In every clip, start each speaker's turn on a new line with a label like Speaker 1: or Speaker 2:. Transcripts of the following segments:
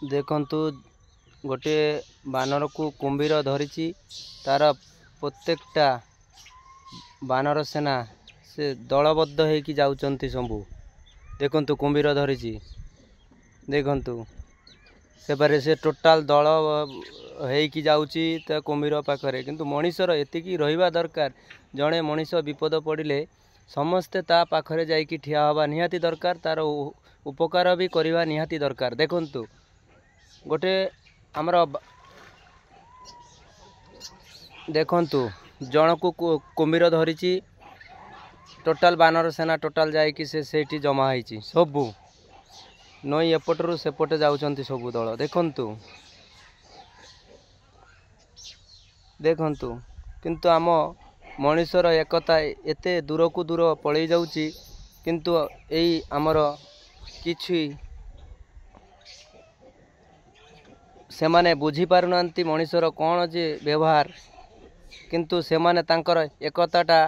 Speaker 1: देखंतु गोटे बानर को कुंभीर धरी तार प्रत्येकटा बानर सेना से दलबद्ध होइकी जाउचंती सबू। देखंतु कुंभीर धरी देखंतु सेपारे से टोटाल दल होइकी जाउची त कुंभीर पाखरे। किंतु मनीषर एतिकी रहिबा दरकार। जड़े मनीष विपद पड़िले समस्ते ता पाखरे जाइकी ठिया हवा निहाती दरकार। तार उपकार भी करवा निहाती दरकार। देखंतु गोटे आमर देखंतु जन को कुंभीर धरी टोटाल बानर सेना टोटाल जाइकी सेठी जमा होइची सबू नई एपटरू सेपटे जाउचंती सबू दल। देखंतु देखंतु किंतु आम मनीषर एकता एते दूर को दूर पलई जाउची। किंतु एई आमर किछि सेमाने बुझी पारुनांती मनीषर कौन जे व्यवहार। किंतु सेमाने तांकर एकताटा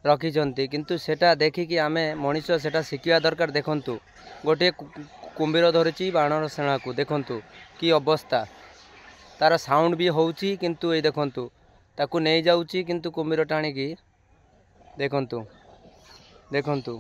Speaker 1: रखिचंती। किंतु सेटा देखिकी आमे मनीष सेटा शिखिया दरकार। देखंतु गोटे कुंभीर धरिची बानर सेना को देखंतु कि अवस्था तार साउंड भी होउची। किंतु ए देखंतु ताकू नहीं जाउची किंतु कुंभीर टाणी की देखंतु देखंतु।